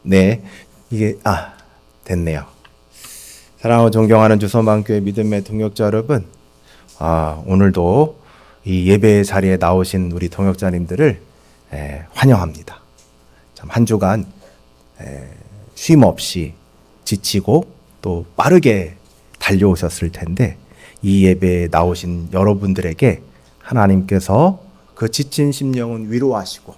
네, 이게 됐네요. 사랑하고 존경하는 주소만교회 믿음의 동역자 여러분, 오늘도 이 예배 자리에 나오신 우리 동역자님들을 환영합니다. 참 한 주간 쉼 없이 지치고 또 빠르게 달려오셨을 텐데, 이 예배에 나오신 여러분들에게 하나님께서 그 지친 심령은 위로하시고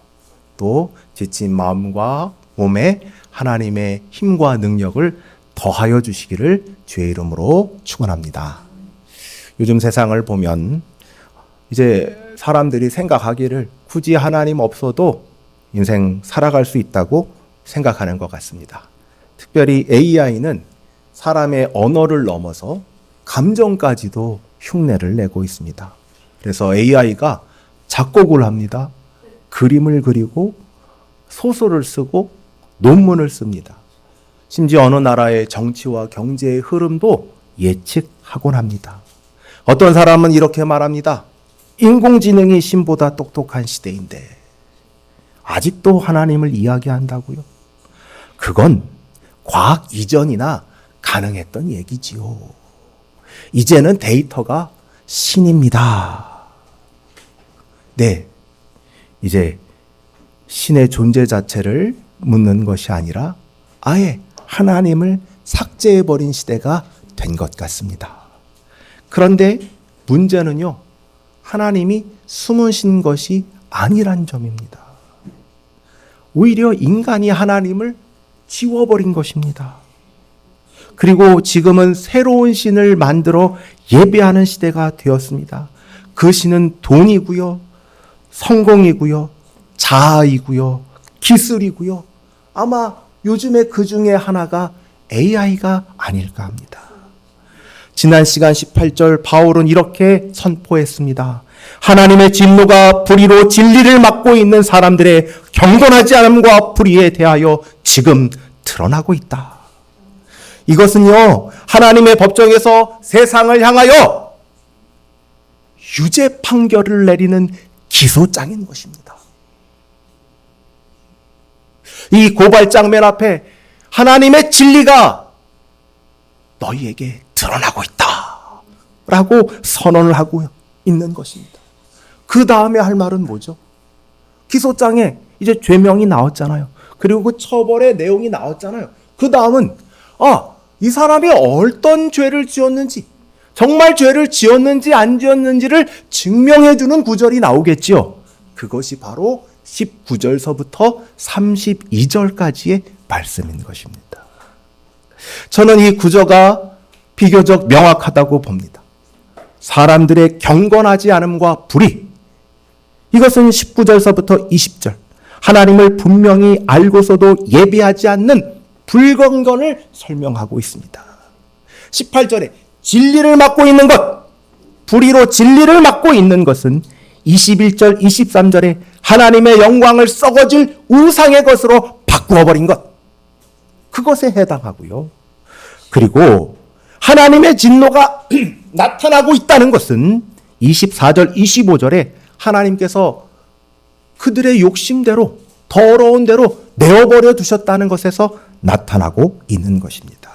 또 지친 마음과 몸에 하나님의 힘과 능력을 더하여 주시기를 주의 이름으로 축원합니다. 요즘 세상을 보면 이제 사람들이 생각하기를 굳이 하나님 없어도 인생 살아갈 수 있다고 생각하는 것 같습니다. 특별히 AI는 사람의 언어를 넘어서 감정까지도 흉내를 내고 있습니다. 그래서 AI가 작곡을 합니다. 그림을 그리고 소설을 쓰고 논문을 씁니다. 심지어 어느 나라의 정치와 경제의 흐름도 예측하곤 합니다. 어떤 사람은 이렇게 말합니다. 인공지능이 신보다 똑똑한 시대인데 아직도 하나님을 이야기한다고요? 그건 과학 이전이나 가능했던 얘기지요. 이제는 데이터가 신입니다. 네, 이제 신의 존재 자체를 묻는 것이 아니라 아예 하나님을 삭제해버린 시대가 된 것 같습니다. 그런데 문제는요, 하나님이 숨으신 것이 아니란 점입니다. 오히려 인간이 하나님을 지워버린 것입니다. 그리고 지금은 새로운 신을 만들어 예배하는 시대가 되었습니다. 그 신은 돈이고요, 성공이고요, 자아이고요, 기술이고요. 아마 요즘에 그 중에 하나가 AI가 아닐까 합니다. 지난 시간 18절 바울은 이렇게 선포했습니다. 하나님의 진노가 불의로 진리를 막고 있는 사람들의 경건하지 않음과 불의에 대하여 지금 드러나고 있다. 이것은요, 하나님의 법정에서 세상을 향하여 유죄 판결을 내리는 기소장인 것입니다. 이 고발장 맨 앞에 하나님의 진리가 너희에게 드러나고 있다 라고 선언을 하고 있는 것입니다. 그 다음에 할 말은 뭐죠? 기소장에 이제 죄명이 나왔잖아요. 그리고 그 처벌의 내용이 나왔잖아요. 그 다음은 이 사람이 어떤 죄를 지었는지, 정말 죄를 지었는지 안 지었는지를 증명해주는 구절이 나오겠지요. 그것이 바로 19절서부터 32절까지의 말씀인 것입니다. 저는 이 구조가 비교적 명확하다고 봅니다. 사람들의 경건하지 않음과 불의, 이것은 19절서부터 20절, 하나님을 분명히 알고서도 예배하지 않는 불경건을 설명하고 있습니다. 18절에 진리를 막고 있는 것, 불의로 진리를 막고 있는 것은 21절, 23절에 하나님의 영광을 썩어질 우상의 것으로 바꾸어버린 것, 그것에 해당하고요. 그리고 하나님의 진노가 나타나고 있다는 것은 24절, 25절에 하나님께서 그들의 욕심대로, 더러운 대로 내어버려 두셨다는 것에서 나타나고 있는 것입니다.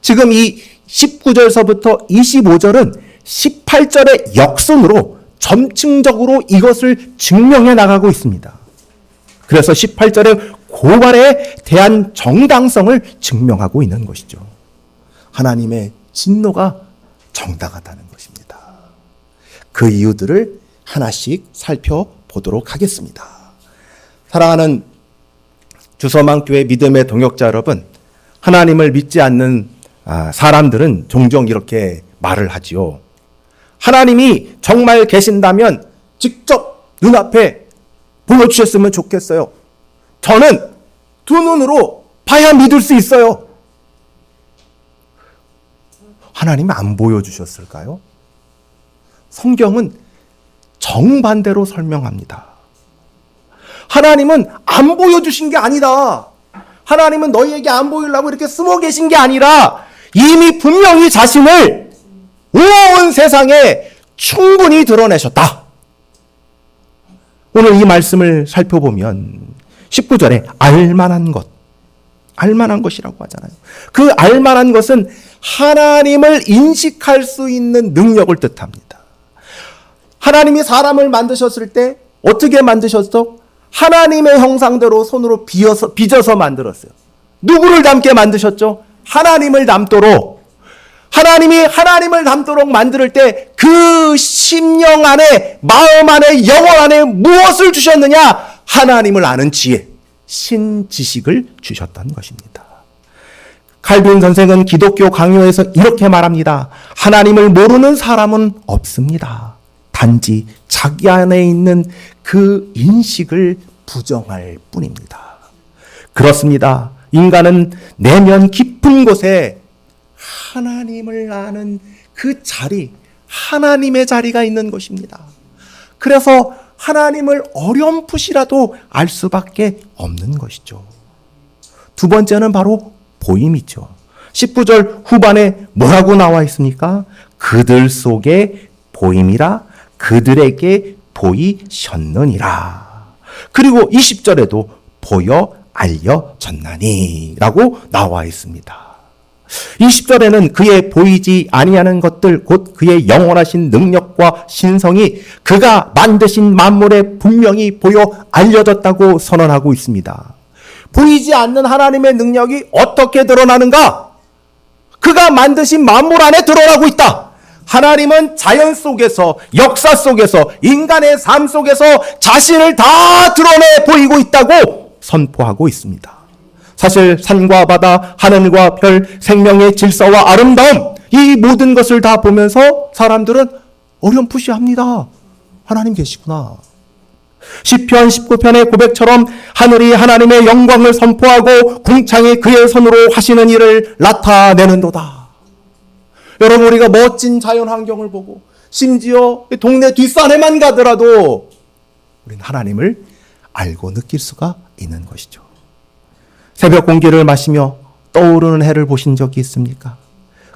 지금 이 19절서부터 25절은 18절의 역순으로 점층적으로 이것을 증명해 나가고 있습니다. 그래서 18절의 고발에 대한 정당성을 증명하고 있는 것이죠. 하나님의 진노가 정당하다는 것입니다. 그 이유들을 하나씩 살펴보도록 하겠습니다. 사랑하는 주서망교회 믿음의 동역자 여러분, 하나님을 믿지 않는 사람들은 종종 이렇게 말을 하지요. 하나님이 정말 계신다면 직접 눈앞에 보여주셨으면 좋겠어요. 저는 두 눈으로 봐야 믿을 수 있어요. 하나님이 안 보여주셨을까요? 성경은 정반대로 설명합니다. 하나님은 안 보여주신 게 아니다. 하나님은 너희에게 안 보이려고 이렇게 숨어 계신 게 아니라 이미 분명히 자신을 온 세상에 충분히 드러내셨다. 오늘 이 말씀을 살펴보면 19절에 알만한 것, 알만한 것이라고 하잖아요. 그 알만한 것은 하나님을 인식할 수 있는 능력을 뜻합니다. 하나님이 사람을 만드셨을 때 어떻게 만드셨어? 하나님의 형상대로 손으로 빚어서 만들었어요. 누구를 닮게 만드셨죠? 하나님을 닮도록. 하나님이 하나님을 닮도록 만들 때 그 심령 안에, 마음 안에, 영혼 안에 무엇을 주셨느냐? 하나님을 아는 지혜, 신지식을 주셨던 것입니다. 칼빈 선생은 기독교 강요에서 이렇게 말합니다. 하나님을 모르는 사람은 없습니다. 단지 자기 안에 있는 그 인식을 부정할 뿐입니다. 그렇습니다. 인간은 내면 깊은 곳에 하나님을 아는 그 자리, 하나님의 자리가 있는 것입니다. 그래서 하나님을 어렴풋이라도 알 수밖에 없는 것이죠. 두 번째는 바로 보임이죠. 19절 후반에 뭐라고 나와 있습니까? 그들 속에 보임이라 그들에게 보이셨느니라. 그리고 20절에도 보여 알려졌나니 라고 나와 있습니다. 20절에는 그의 보이지 아니하는 것들 곧 그의 영원하신 능력과 신성이 그가 만드신 만물에 분명히 보여 알려졌다고 선언하고 있습니다. 보이지 않는 하나님의 능력이 어떻게 드러나는가? 그가 만드신 만물 안에 드러나고 있다. 하나님은 자연 속에서, 역사 속에서, 인간의 삶 속에서 자신을 다 드러내 보이고 있다고 선포하고 있습니다. 사실 산과 바다, 하늘과 별, 생명의 질서와 아름다움, 이 모든 것을 다 보면서 사람들은 어렴풋이 합니다. 하나님 계시구나. 시편 19편의 고백처럼 하늘이 하나님의 영광을 선포하고 궁창이 그의 손으로 하시는 일을 나타내는도다. 여러분, 우리가 멋진 자연 환경을 보고 심지어 동네 뒷산에만 가더라도 우리는 하나님을 알고 느낄 수가 있는 것이죠. 새벽 공기를 마시며 떠오르는 해를 보신 적이 있습니까?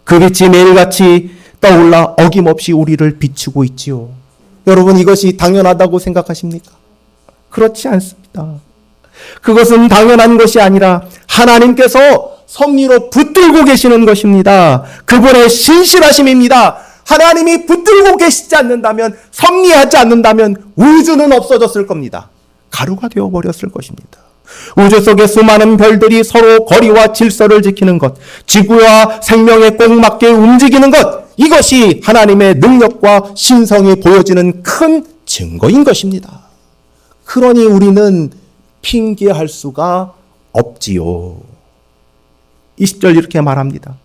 그 빛이 매일같이 떠올라 어김없이 우리를 비추고 있지요. 여러분, 이것이 당연하다고 생각하십니까? 그렇지 않습니다. 그것은 당연한 것이 아니라 하나님께서 섭리로 붙들고 계시는 것입니다. 그분의 신실하심입니다. 하나님이 붙들고 계시지 않는다면, 섭리하지 않는다면 우주는 없어졌을 겁니다. 가루가 되어버렸을 것입니다. 우주 속의 수많은 별들이 서로 거리와 질서를 지키는 것, 지구와 생명에 꼭 맞게 움직이는 것, 이것이 하나님의 능력과 신성이 보여지는 큰 증거인 것입니다. 그러니 우리는 핑계할 수가 없지요. 20절 이렇게 말합니다.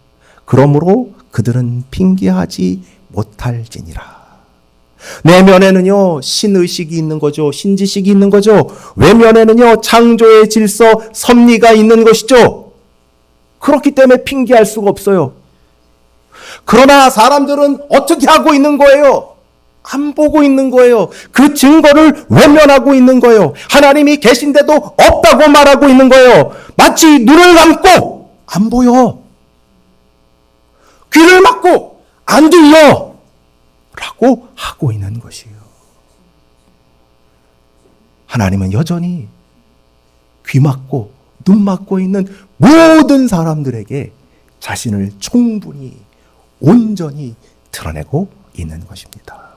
그러므로 그들은 핑계하지 못할지니라. 내면에는요, 신의식이 있는 거죠. 신지식이 있는 거죠. 외면에는요, 창조의 질서, 섭리가 있는 것이죠. 그렇기 때문에 핑계할 수가 없어요. 그러나 사람들은 어떻게 하고 있는 거예요? 안 보고 있는 거예요. 그 증거를 외면하고 있는 거예요. 하나님이 계신데도 없다고 말하고 있는 거예요. 마치 눈을 감고 안 보여. 귀를 막고 안 들려. 라고 하고 있는 것이에요. 하나님은 여전히 귀 막고 눈 막고 있는 모든 사람들에게 자신을 충분히 온전히 드러내고 있는 것입니다.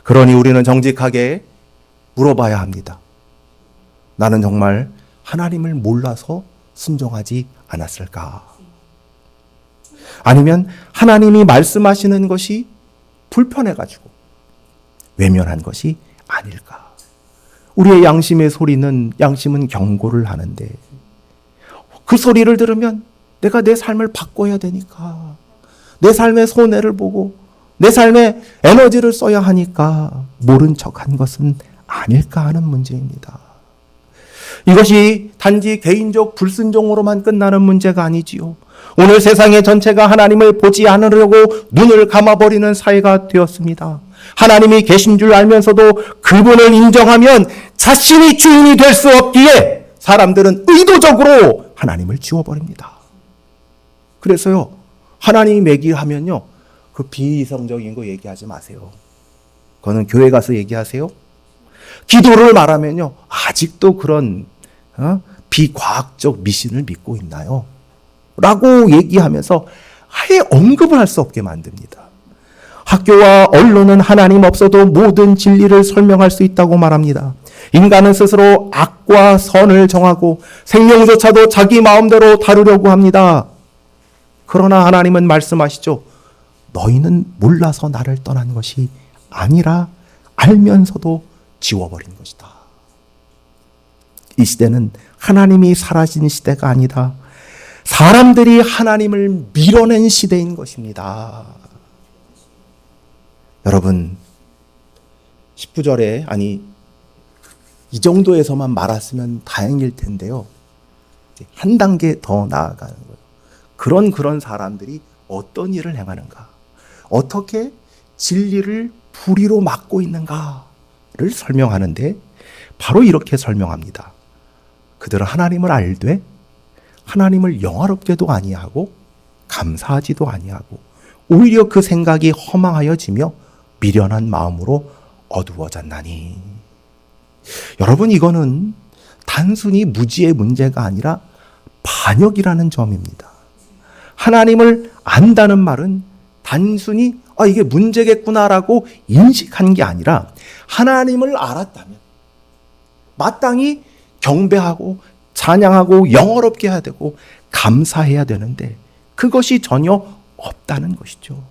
그러니 우리는 정직하게 물어봐야 합니다. 나는 정말 하나님을 몰라서 순종하지 않았을까? 아니면 하나님이 말씀하시는 것이 불편해가지고 외면한 것이 아닐까? 우리의 양심은 경고를 하는데 그 소리를 들으면 내가 내 삶을 바꿔야 되니까, 내 삶의 손해를 보고 내 삶에 에너지를 써야 하니까 모른 척한 것은 아닐까 하는 문제입니다. 이것이 단지 개인적 불순종으로만 끝나는 문제가 아니지요. 오늘 세상의 전체가 하나님을 보지 않으려고 눈을 감아버리는 사회가 되었습니다. 하나님이 계신 줄 알면서도 그분을 인정하면 자신이 주인이 될 수 없기에 사람들은 의도적으로 하나님을 지워버립니다. 그래서요, 하나님이 얘기하면요, 그 비이성적인 거 얘기하지 마세요. 그거는 교회 가서 얘기하세요. 기도를 말하면요, 아직도 그런 비과학적 미신을 믿고 있나요? 라고 얘기하면서 아예 언급을 할 수 없게 만듭니다. 학교와 언론은 하나님 없어도 모든 진리를 설명할 수 있다고 말합니다. 인간은 스스로 악과 선을 정하고 생명조차도 자기 마음대로 다루려고 합니다. 그러나 하나님은 말씀하시죠. 너희는 몰라서 나를 떠난 것이 아니라 알면서도 지워버린 것이다. 이 시대는 하나님이 사라진 시대가 아니다. 사람들이 하나님을 밀어낸 시대인 것입니다. 여러분, 19절에 이 정도에서만 말았으면 다행일 텐데요. 한 단계 더 나아가는 거예요. 그런 사람들이 어떤 일을 행하는가? 어떻게 진리를 불의로 막고 있는가를 설명하는데 바로 이렇게 설명합니다. 그들은 하나님을 알되 하나님을 영화롭게도 아니하고 감사하지도 아니하고 오히려 그 생각이 허망하여지며 미련한 마음으로 어두워졌나니. 여러분, 이거는 단순히 무지의 문제가 아니라 반역이라는 점입니다. 하나님을 안다는 말은 단순히 이게 문제겠구나라고 인식한 게 아니라 하나님을 알았다면 마땅히 경배하고 찬양하고 영어롭게 해야 되고 감사해야 되는데 그것이 전혀 없다는 것이죠.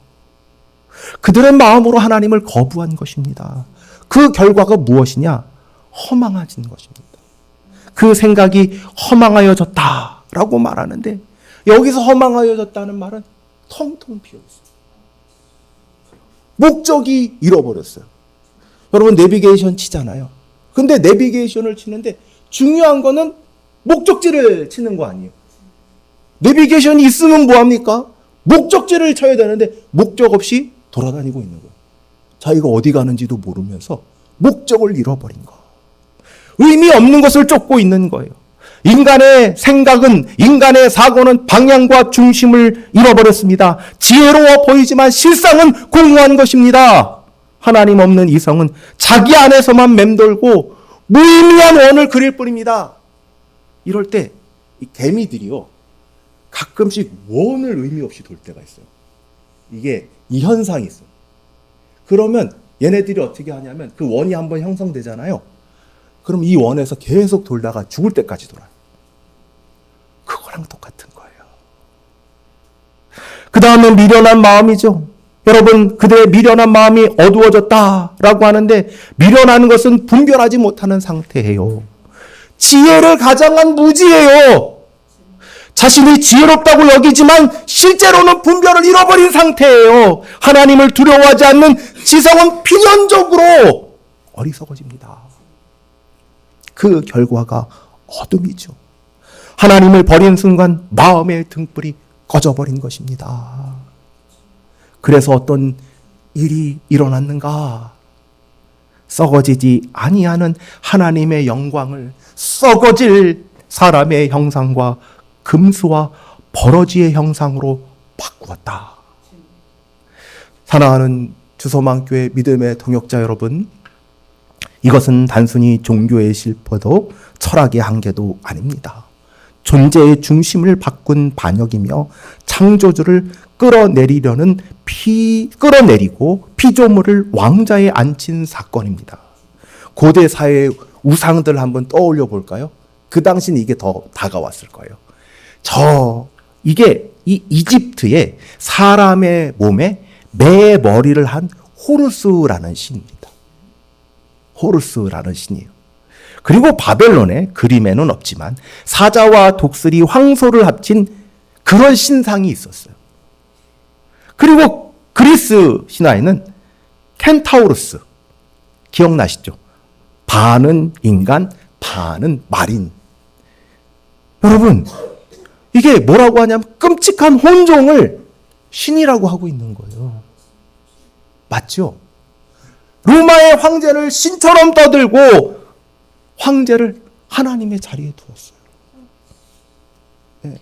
그들의 마음으로 하나님을 거부한 것입니다. 그 결과가 무엇이냐? 허망해진 것입니다. 그 생각이 허망하여졌다라고 말하는데 여기서 허망하여졌다는 말은 텅텅 비어있어요. 목적이 잃어버렸어요. 여러분, 내비게이션 치잖아요. 근데 내비게이션을 치는데 중요한 거는 목적지를 치는 거 아니에요. 내비게이션이 있으면 뭐합니까? 목적지를 쳐야 되는데 목적 없이 돌아다니고 있는 거예요. 자기가 어디 가는지도 모르면서 목적을 잃어버린 거. 의미 없는 것을 쫓고 있는 거예요. 인간의 생각은, 인간의 사고는 방향과 중심을 잃어버렸습니다. 지혜로워 보이지만 실상은 공허한 것입니다. 하나님 없는 이성은 자기 안에서만 맴돌고 무의미한 원을 그릴 뿐입니다. 이럴 때 이 개미들이요, 가끔씩 원을 의미 없이 돌 때가 있어요. 이게 이 현상이 있어요. 그러면 얘네들이 어떻게 하냐면 그 원이 한번 형성되잖아요. 그럼 이 원에서 계속 돌다가 죽을 때까지 돌아요. 그거랑 똑같은 거예요. 그 다음에 미련한 마음이죠. 여러분, 그들의 미련한 마음이 어두워졌다라고 하는데 미련한 것은 분별하지 못하는 상태예요. 지혜를 가장한 무지예요. 자신이 지혜롭다고 여기지만 실제로는 분별을 잃어버린 상태예요. 하나님을 두려워하지 않는 지성은 필연적으로 어리석어집니다. 그 결과가 어둠이죠. 하나님을 버린 순간 마음의 등불이 꺼져버린 것입니다. 그래서 어떤 일이 일어났는가? 썩어지지 아니하는 하나님의 영광을 썩어질 사람의 형상과 금수와 버러지의 형상으로 바꾸었다. 사랑하는 주소망교회 믿음의 동역자 여러분, 이것은 단순히 종교의 실패도 철학의 한계도 아닙니다. 존재의 중심을 바꾼 반역이며 창조주를 끌어내리고 피조물을 왕자에 앉힌 사건입니다. 고대 사회의 우상들 한번 떠올려 볼까요? 그 당시는 이게 더 다가왔을 거예요. 이게 이 이집트의 사람의 몸에 매 머리를 한 호루스라는 신입니다. 호루스라는 신이에요. 그리고 바벨론의 그림에는 없지만 사자와 독수리, 황소를 합친 그런 신상이 있었어요. 그리고 그리스 신화에는 켄타우루스, 기억나시죠? 반은 인간, 반은 말인. 여러분, 이게 뭐라고 하냐면 끔찍한 혼종을 신이라고 하고 있는 거예요. 맞죠? 로마의 황제를 신처럼 떠들고 황제를 하나님의 자리에 두었어요. 네.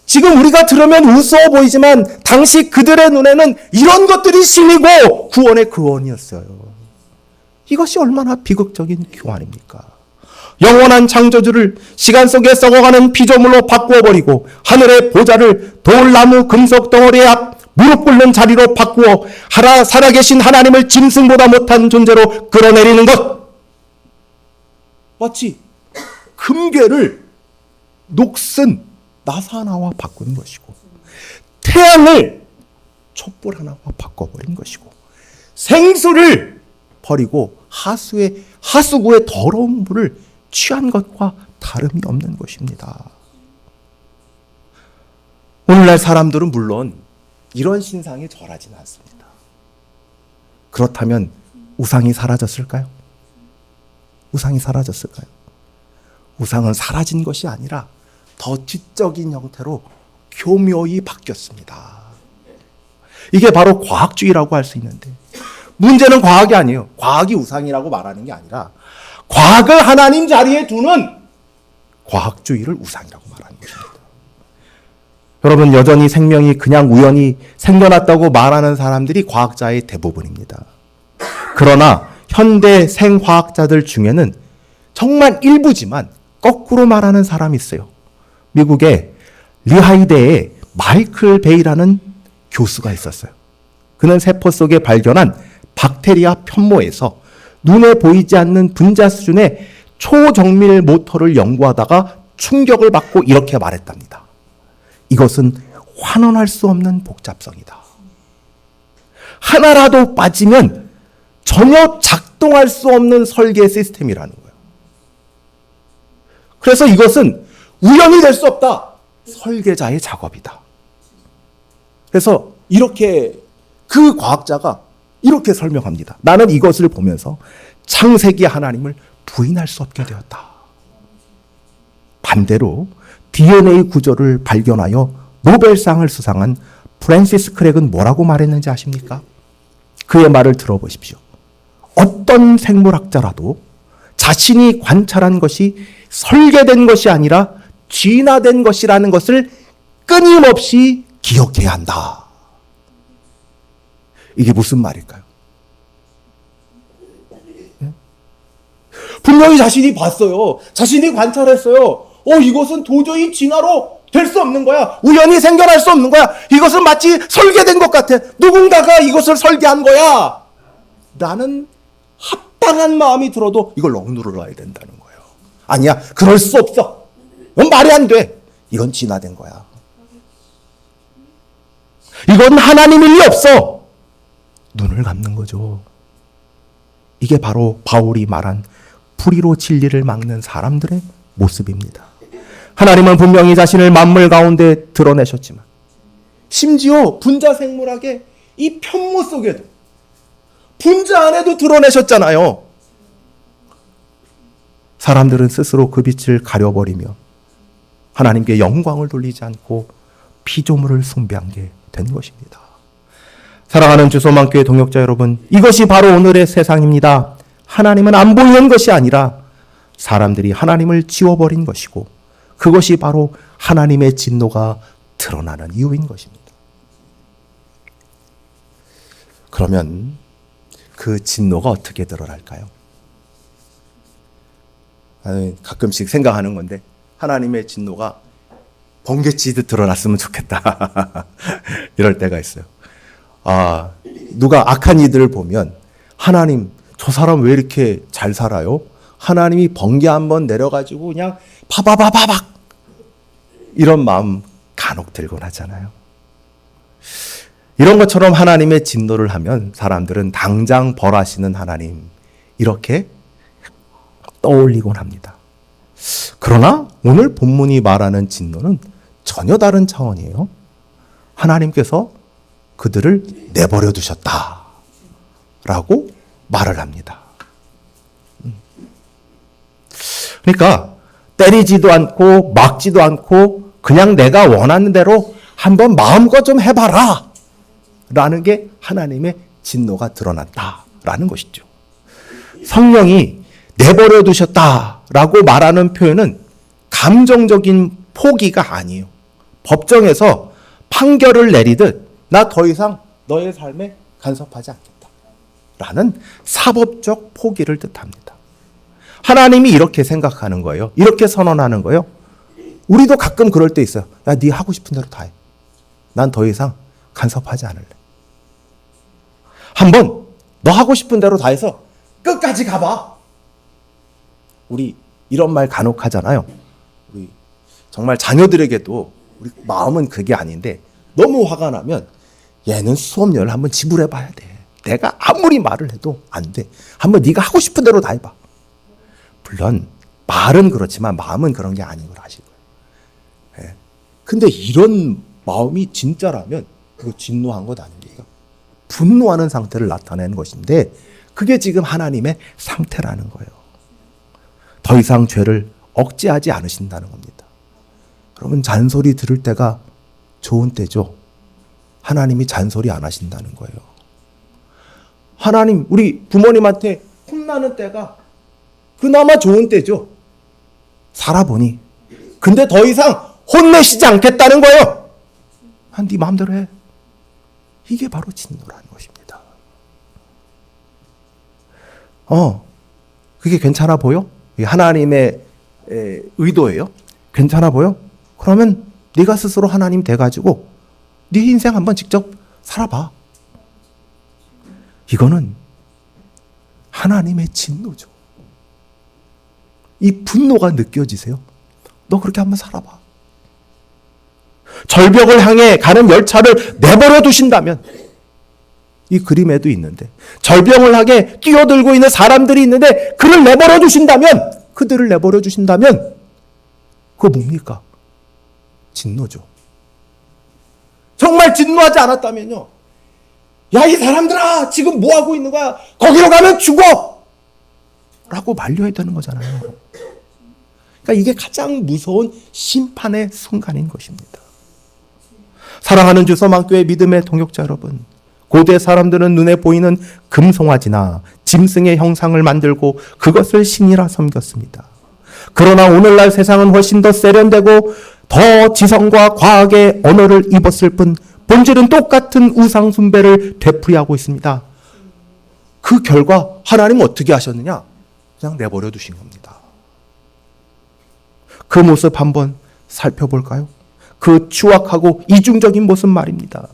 지금 우리가 들으면 우스워 보이지만 당시 그들의 눈에는 이런 것들이 신이고 구원의 근원이었어요. 이것이 얼마나 비극적인 교환입니까? 영원한 창조주를 시간 속에 썩어가는 피조물로 바꾸어버리고 하늘의 보좌를 돌나무 금속 덩어리 앞 무릎 꿇는 자리로 바꾸어 살아계신 하나님을 짐승보다 못한 존재로 끌어내리는 것. 마치 금괴를 녹슨 나사 하나와 바꾸는 것이고, 태양을 촛불 하나와 바꿔버린 것이고, 생수를 버리고 하수구의 더러운 물을 취한 것과 다름이 없는 것입니다. 오늘날 사람들은 물론 이런 신상에 절하지는 않습니다. 그렇다면 우상이 사라졌을까요? 우상이 사라졌을까요? 우상은 사라진 것이 아니라 더 지적인 형태로 교묘히 바뀌었습니다. 이게 바로 과학주의라고 할 수 있는데, 문제는 과학이 아니에요. 과학이 우상이라고 말하는 게 아니라 과학을 하나님 자리에 두는 과학주의를 우상이라고 말하는 것입니다. 여러분, 여전히 생명이 그냥 우연히 생겨났다고 말하는 사람들이 과학자의 대부분입니다. 그러나 현대 생화학자들 중에는 정말 일부지만 거꾸로 말하는 사람이 있어요. 미국의 리하이대의 마이클 베이라는 교수가 있었어요. 그는 세포 속에 발견한 박테리아 편모에서 눈에 보이지 않는 분자 수준의 초정밀 모터를 연구하다가 충격을 받고 이렇게 말했답니다. 이것은 환원할 수 없는 복잡성이다. 하나라도 빠지면 전혀 작동할 수 없는 설계 시스템이라는 거예요. 그래서 이것은 우연이 될 수 없다. 설계자의 작업이다. 그래서 이렇게 그 과학자가 이렇게 설명합니다. 나는 이것을 보면서 창세기 하나님을 부인할 수 없게 되었다. 반대로 DNA 구조를 발견하여 노벨상을 수상한 프랜시스 크랙은 뭐라고 말했는지 아십니까? 그의 말을 들어보십시오. 어떤 생물학자라도 자신이 관찰한 것이 설계된 것이 아니라 진화된 것이라는 것을 끊임없이 기억해야 한다. 이게 무슨 말일까요? 분명히 자신이 봤어요. 자신이 관찰했어요. 이것은 도저히 진화로 될 수 없는 거야. 우연히 생겨날 수 없는 거야. 이것은 마치 설계된 것 같아. 누군가가 이것을 설계한 거야. 나는 합당한 마음이 들어도 이걸 억누르러야 된다는 거예요. 아니야, 그럴 수 없어. 이건 말이 안 돼. 이건 진화된 거야. 이건 하나님일 리 없어. 눈을 감는 거죠. 이게 바로 바울이 말한 불의로 진리를 막는 사람들의 모습입니다. 하나님은 분명히 자신을 만물 가운데 드러내셨지만, 심지어 분자 생물학의 이 편모 속에도, 분자 안에도 드러내셨잖아요. 사람들은 스스로 그 빛을 가려버리며 하나님께 영광을 돌리지 않고 피조물을 숭배한 게 된 것입니다. 사랑하는 주소만교회 동역자 여러분, 이것이 바로 오늘의 세상입니다. 하나님은 안 보이는 것이 아니라 사람들이 하나님을 지워버린 것이고, 그것이 바로 하나님의 진노가 드러나는 이유인 것입니다. 그러면 그 진노가 어떻게 드러날까요? 가끔씩 생각하는 건데, 하나님의 진노가 번개치듯 드러났으면 좋겠다. 이럴 때가 있어요. 누가 악한 이들을 보면, 하나님, 저 사람 왜 이렇게 잘 살아요? 하나님이 번개 한번 내려가지고 그냥 파바바바박 이런 마음 간혹 들곤 하잖아요. 이런 것처럼 하나님의 진노를 하면 사람들은 당장 벌하시는 하나님 이렇게 떠올리곤 합니다. 그러나 오늘 본문이 말하는 진노는 전혀 다른 차원이에요. 하나님께서 그들을 내버려 두셨다 라고 말을 합니다. 그러니까 때리지도 않고 막지도 않고 그냥 내가 원하는 대로 한번 마음껏 좀 해봐라 라는 게 하나님의 진노가 드러났다라는 것이죠. 성령이 내버려 두셨다라고 말하는 표현은 감정적인 포기가 아니에요. 법정에서 판결을 내리듯 나 더 이상 너의 삶에 간섭하지 않겠다 라는 사법적 포기를 뜻합니다. 하나님이 이렇게 생각하는 거예요. 이렇게 선언하는 거예요. 우리도 가끔 그럴 때 있어요. 야, 네 하고 싶은 대로 다 해. 난 더 이상 간섭하지 않을래. 한번 너 하고 싶은 대로 다 해서 끝까지 가봐. 우리 이런 말 간혹 하잖아요. 우리 정말 자녀들에게도 우리 마음은 그게 아닌데 너무 화가 나면 얘는 수업료를 한번 지불해 봐야 돼. 내가 아무리 말을 해도 안 돼. 한번 네가 하고 싶은 대로 다 해봐. 물론 말은 그렇지만 마음은 그런 게 아닌 걸 아실 거예요. 예. 근데 이런 마음이 진짜라면 그거 진노한 것 아닙니까? 분노하는 상태를 나타내는 것인데 그게 지금 하나님의 상태라는 거예요. 더 이상 죄를 억제하지 않으신다는 겁니다. 그러면 잔소리 들을 때가 좋은 때죠. 하나님이 잔소리 안 하신다는 거예요. 하나님, 우리 부모님한테 혼나는 때가 그나마 좋은 때죠. 살아보니. 근데 더 이상 혼내시지 않겠다는 거예요. 네 마음대로 해. 이게 바로 진노라는 것입니다. 그게 괜찮아 보여? 이게 하나님의 의도예요? 괜찮아 보여? 그러면 네가 스스로 하나님 돼가지고 네 인생 한번 직접 살아봐. 이거는 하나님의 진노죠. 이 분노가 느껴지세요? 너 그렇게 한번 살아봐. 절벽을 향해 가는 열차를 내버려 두신다면, 이 그림에도 있는데 절벽을 향해 뛰어들고 있는 사람들이 있는데 그를 내버려 두신다면, 그들을 내버려 두신다면 그거 뭡니까? 진노죠. 정말 진노하지 않았다면요, 야, 이 사람들아, 지금 뭐 하고 있는 거야? 거기로 가면 죽어! 라고 말려야 되는 거잖아요. 그러니까 이게 가장 무서운 심판의 순간인 것입니다. 사랑하는 주 서망교회 믿음의 동역자 여러분, 고대 사람들은 눈에 보이는 금송아지나 짐승의 형상을 만들고 그것을 신이라 섬겼습니다. 그러나 오늘날 세상은 훨씬 더 세련되고 더 지성과 과학의 언어를 입었을 뿐 본질은 똑같은 우상 숭배를 되풀이하고 있습니다. 그 결과 하나님은 어떻게 하셨느냐? 그냥 내버려 두신 겁니다. 그 모습 한번 살펴볼까요? 그 추악하고 이중적인 모습 말입니다.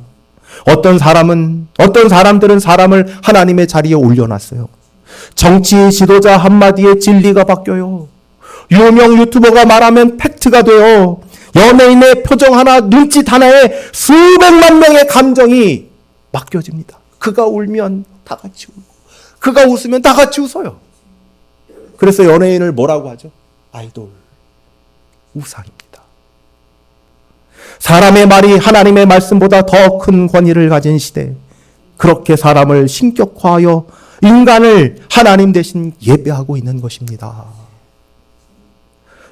어떤 사람들은 사람을 하나님의 자리에 올려놨어요. 정치 지도자 한마디에 진리가 바뀌어요. 유명 유튜버가 말하면 팩트가 돼요. 연예인의 표정 하나, 눈짓 하나에 수백만 명의 감정이 맡겨집니다. 그가 울면 다 같이 울고, 그가 웃으면 다 같이 웃어요. 그래서 연예인을 뭐라고 하죠? 아이돌, 우상입니다. 사람의 말이 하나님의 말씀보다 더 큰 권위를 가진 시대, 그렇게 사람을 신격화하여 인간을 하나님 대신 예배하고 있는 것입니다.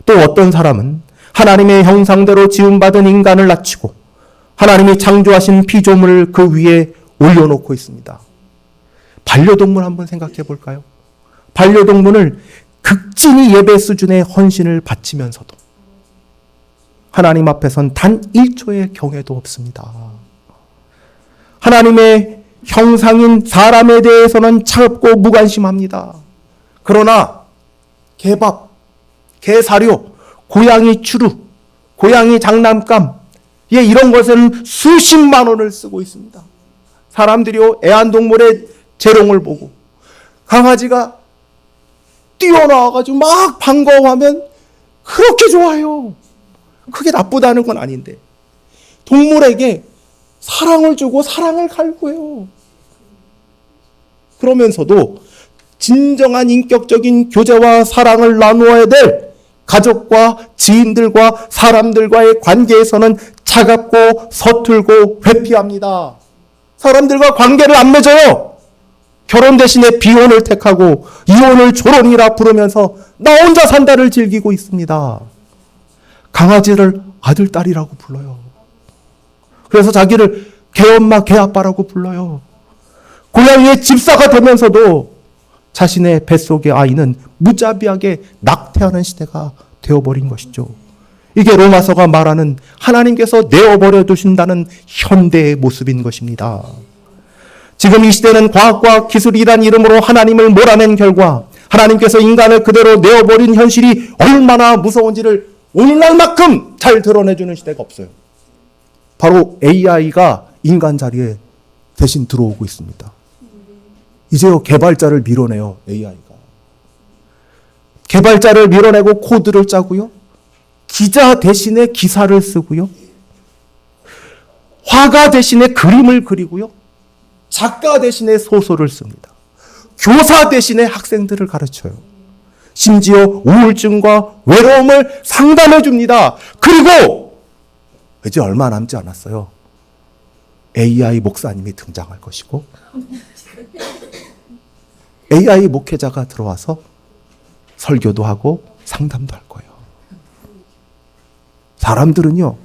또 어떤 사람은 하나님의 형상대로 지음받은 인간을 낮추고 하나님이 창조하신 피조물을 그 위에 올려놓고 있습니다. 반려동물 한번 생각해 볼까요? 반려동물을 극진히 예배 수준의 헌신을 바치면서도 하나님 앞에선 단 1초의 경외도 없습니다. 하나님의 형상인 사람에 대해서는 차갑고 무관심합니다. 그러나 개밥, 개사료, 고양이 추루, 고양이 장난감, 이런 것은 수십만 원을 쓰고 있습니다. 사람들이요, 애완동물의 재롱을 보고 강아지가 뛰어나와가지고 막 반가워하면 그렇게 좋아요. 그게 나쁘다는 건 아닌데 동물에게 사랑을 주고 사랑을 갈구해요. 그러면서도 진정한 인격적인 교제와 사랑을 나누어야 될 가족과 지인들과 사람들과의 관계에서는 차갑고 서툴고 회피합니다. 사람들과 관계를 안 맺어요. 결혼 대신에 비혼을 택하고 이혼을 조론이라 부르면서 나 혼자 산다를 즐기고 있습니다. 강아지를 아들, 딸이라고 불러요. 그래서 자기를 개엄마, 개아빠라고 불러요. 고양이의 집사가 되면서도 자신의 뱃속의 아이는 무자비하게 낙태하는 시대가 되어버린 것이죠. 이게 로마서가 말하는 하나님께서 내어버려 두신다는 현대의 모습인 것입니다. 지금 이 시대는 과학과 기술이란 이름으로 하나님을 몰아낸 결과 하나님께서 인간을 그대로 내어버린 현실이 얼마나 무서운지를 오늘날만큼 잘 드러내주는 시대가 없어요. 바로 AI가 인간 자리에 대신 들어오고 있습니다. 이제요, 개발자를 밀어내요, AI가. 개발자를 밀어내고 코드를 짜고요. 기자 대신에 기사를 쓰고요. 화가 대신에 그림을 그리고요. 작가 대신에 소설을 씁니다. 교사 대신에 학생들을 가르쳐요. 심지어 우울증과 외로움을 상담해 줍니다. 그리고 이제 얼마 남지 않았어요. AI 목사님이 등장할 것이고 AI 목회자가 들어와서 설교도 하고 상담도 할 거예요. 사람들은요,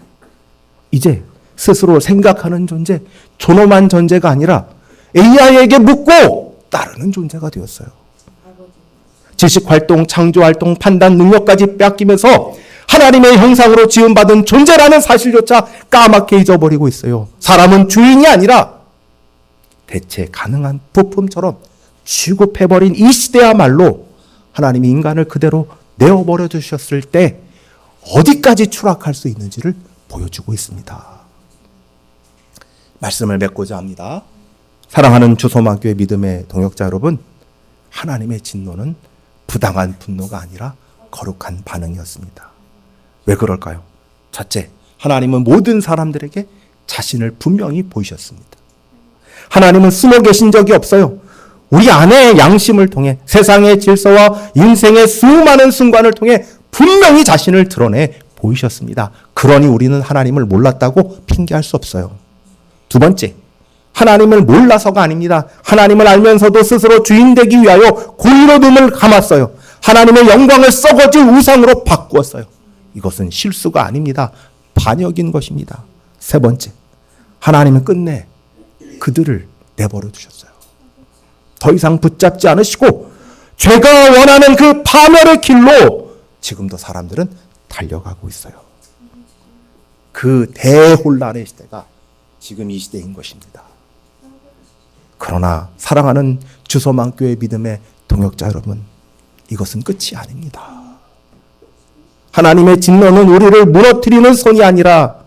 이제 스스로 생각하는 존재, 존엄한 존재가 아니라 AI에게 묻고 따르는 존재가 되었어요. 지식활동, 창조활동, 판단 능력까지 빼앗기면서 하나님의 형상으로 지음받은 존재라는 사실조차 까맣게 잊어버리고 있어요. 사람은 주인이 아니라 대체 가능한 부품처럼 취급해버린 이 시대야말로 하나님이 인간을 그대로 내어버려 주셨을 때 어디까지 추락할 수 있는지를 보여주고 있습니다. 말씀을 맺고자 합니다. 사랑하는 주소만교회 믿음의 동역자 여러분, 하나님의 진노는 부당한 분노가 아니라 거룩한 반응이었습니다. 왜 그럴까요? 첫째, 하나님은 모든 사람들에게 자신을 분명히 보이셨습니다. 하나님은 숨어 계신 적이 없어요. 우리 안의 양심을 통해 세상의 질서와 인생의 수많은 순간을 통해 분명히 자신을 드러내 보이셨습니다. 그러니 우리는 하나님을 몰랐다고 핑계할 수 없어요. 두 번째, 하나님을 몰라서가 아닙니다. 하나님을 알면서도 스스로 주인 되기 위하여 고의로 눈을 감았어요. 하나님의 영광을 썩어질 우상으로 바꾸었어요. 이것은 실수가 아닙니다. 반역인 것입니다. 세 번째, 하나님은 끝내 그들을 내버려 두셨어요. 더 이상 붙잡지 않으시고 죄가 원하는 그 파멸의 길로 지금도 사람들은 달려가고 있어요. 그 대혼란의 시대가 지금 이 시대인 것입니다. 그러나 사랑하는 주소만교회 믿음의 동역자 여러분, 이것은 끝이 아닙니다. 하나님의 진노는 우리를 무너뜨리는 손이 아니라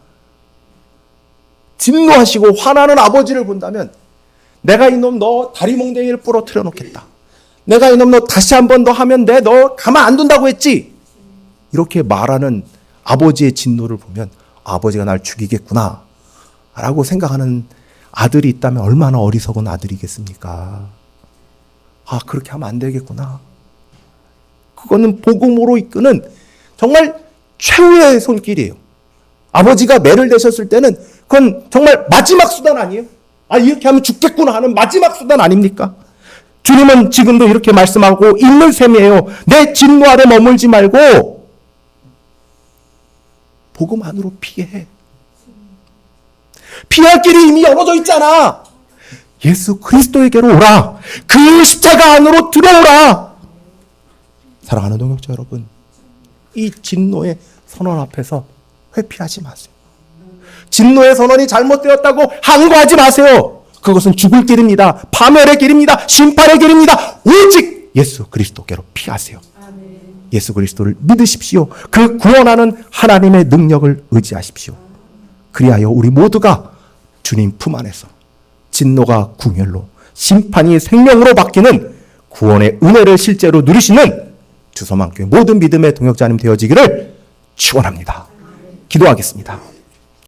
진노하시고 화나는 아버지를 본다면 내가 이놈 너 다리 몽댕이를 부러뜨려 놓겠다. 내가 이놈 너 다시 한 번 더 하면 내 너 가만 안 둔다고 했지. 이렇게 말하는 아버지의 진노를 보면 아버지가 날 죽이겠구나 라고 생각하는 아들이 있다면 얼마나 어리석은 아들이겠습니까? 아, 그렇게 하면 안 되겠구나. 그거는 복음으로 이끄는 정말 최후의 손길이에요. 아버지가 매를 대셨을 때는 그건 정말 마지막 수단 아니에요? 아, 이렇게 하면 죽겠구나 하는 마지막 수단 아닙니까? 주님은 지금도 이렇게 말씀하고 있는 셈이에요. 내 진노 아래 머물지 말고 복음 안으로 피해. 피할 길이 이미 열어져 있잖아. 예수 그리스도에게로 오라. 그 십자가 안으로 들어오라. 사랑하는 동역자 여러분, 이 진노의 선언 앞에서 회피하지 마세요. 진노의 선언이 잘못되었다고 항거하지 마세요. 그것은 죽을 길입니다. 파멸의 길입니다. 심판의 길입니다. 오직 예수 그리스도께로 피하세요. 예수 그리스도를 믿으십시오. 그 구원하는 하나님의 능력을 의지하십시오. 그리하여 우리 모두가 주님 품 안에서 진노가 궁혈로, 심판이 생명으로 바뀌는 구원의 은혜를 실제로 누리시는 주소만교회 모든 믿음의 동역자님 되어지기를 축원합니다. 기도하겠습니다.